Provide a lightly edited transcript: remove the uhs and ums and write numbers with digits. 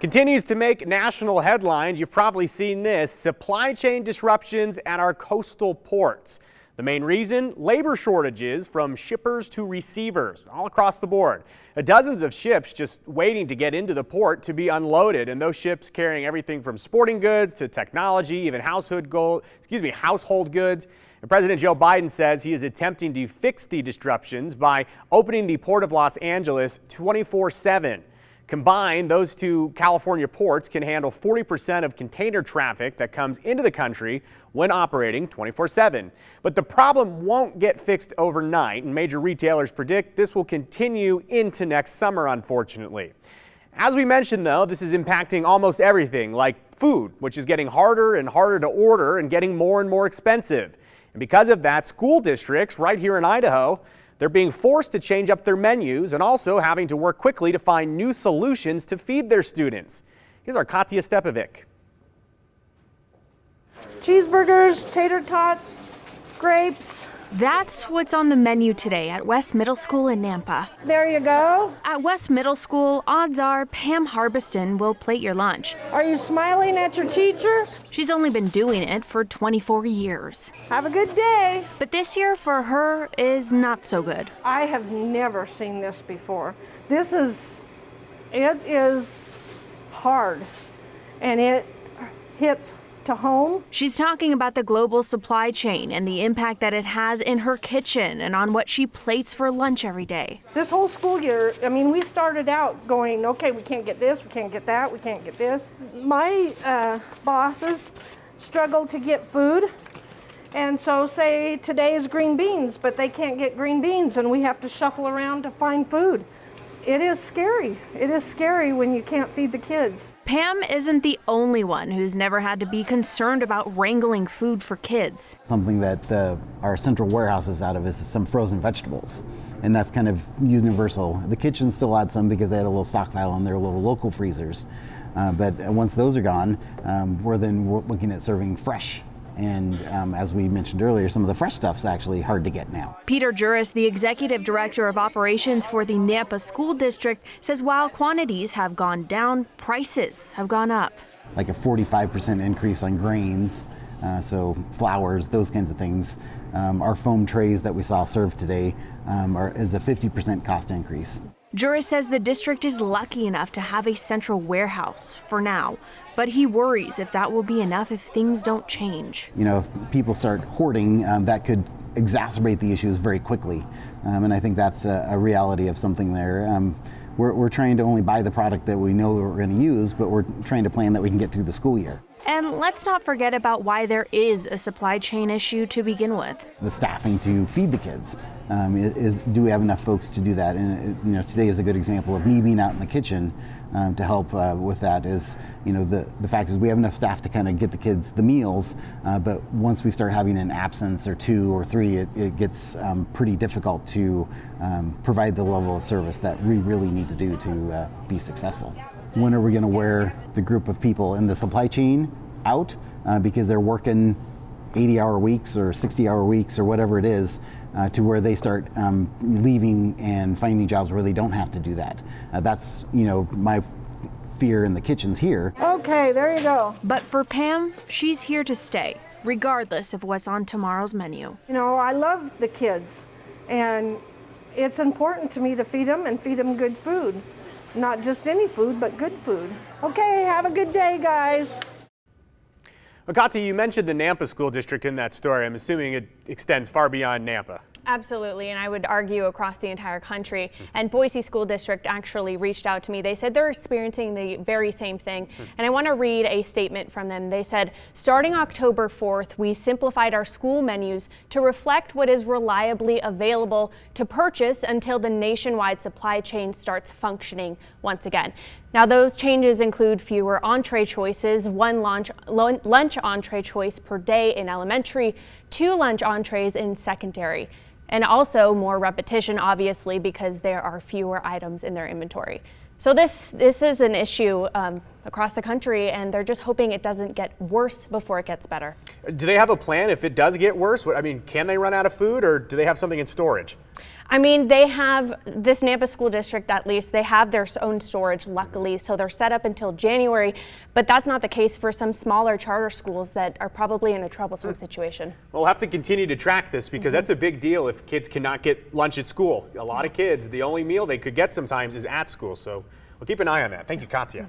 Continues to make national headlines. You've probably seen this: supply chain disruptions at our coastal ports. The main reason? Labor shortages from shippers to receivers all across the board. Dozens of ships just waiting to get into the port to be unloaded, and those ships carrying everything from sporting goods to technology, even household goods. And President Joe Biden says he is attempting to fix the disruptions by opening the Port of Los Angeles 24/7. Combined, those two California ports can handle 40% of container traffic that comes into the country when operating 24/7. But the problem won't get fixed overnight, and major retailers predict this will continue into next summer, unfortunately. As we mentioned, though, this is impacting almost everything, like food, which is getting harder and harder to order and getting more and more expensive. And because of that, school districts right here in Idaho, they're being forced to change up their menus and also having to work quickly to find new solutions to feed their students. Here's our Katya Stepovic. Cheeseburgers, tater tots, grapes. That's what's on the menu today at West Middle School in Nampa. There you go. At West Middle School, odds are Pam Harbiston will plate your lunch. Are you smiling at your teachers? She's only been doing it for 24 years. Have a good day. But this year for her is not so good. I have never seen this before. It is hard, and it hits to home. She's talking about the global supply chain and the impact that it has in her kitchen and on what she plates for lunch every day. This whole school year, we started out going, okay, we can't get this, we can't get that, we can't get this. My bosses struggle to get food, and so say today is green beans, but they can't get green beans, and we have to shuffle around to find food. It is scary. It is scary when you can't feed the kids. Pam isn't the only one who's never had to be concerned about wrangling food for kids. Something that our central warehouse is out of is some frozen vegetables, and that's kind of universal. The kitchen still had some because they had a little stockpile on their little local freezers, but once those are gone, we're looking at serving fresh. And as we mentioned earlier, some of the fresh stuff's actually hard to get now. Peter Juris, the executive director of operations for the Nampa School District, says while quantities have gone down, prices have gone up. Like a 45% increase on grains, so flours, those kinds of things. Our foam trays that we saw served today is a 50% cost increase. Juris says the district is lucky enough to have a central warehouse for now, but he worries if that will be enough if things don't change. You know, if people start hoarding, that could exacerbate the issues very quickly. And I think that's a reality of something there. We're trying to only buy the product that we know we're going to use, but we're trying to plan that we can get through the school year. And let's not forget about why there is a supply chain issue to begin with. The staffing to feed the kids. Do we have enough folks to do that? And today is a good example of me being out in the kitchen to help with that. Is the fact is we have enough staff to kind of get the kids the meals, but once we start having an absence or 2 or 3, it gets pretty difficult to provide the level of service that we really need to do to be successful. When are we going to wear the group of people in the supply chain out because they're working 80-hour weeks or 60-hour weeks or whatever it is, to where they start leaving and finding jobs where they don't have to do that. That's my fear in the kitchens here. Okay, there you go. But for Pam, she's here to stay, regardless of what's on tomorrow's menu. I love the kids, and it's important to me to feed them and feed them good food. Not just any food, but good food. Okay, have a good day, guys. Well, Katya, you mentioned the Nampa School District in that story. I'm assuming it extends far beyond Nampa. Absolutely, and I would argue across the entire country. And Boise School District actually reached out to me. They said they're experiencing the very same thing. And I want to read a statement from them. They said, starting October 4th, we simplified our school menus to reflect what is reliably available to purchase until the nationwide supply chain starts functioning once again. Now, those changes include fewer entree choices, 1 lunch entree choice per day in elementary, 2 lunch entrees in secondary, and also more repetition, obviously, because there are fewer items in their inventory. So this is an issue across the country, and they're just hoping it doesn't get worse before it gets better. Do they have a plan if it does get worse? Can they run out of food, or do they have something in storage? I mean, they have, this Nampa School District at least, they have their own storage, luckily, so they're set up until January, but that's not the case for some smaller charter schools that are probably in a troublesome situation. We'll have to continue to track this because that's a big deal if kids cannot get lunch at school. A lot of kids, the only meal they could get sometimes is at school, so we'll keep an eye on that. Thank you, Katya.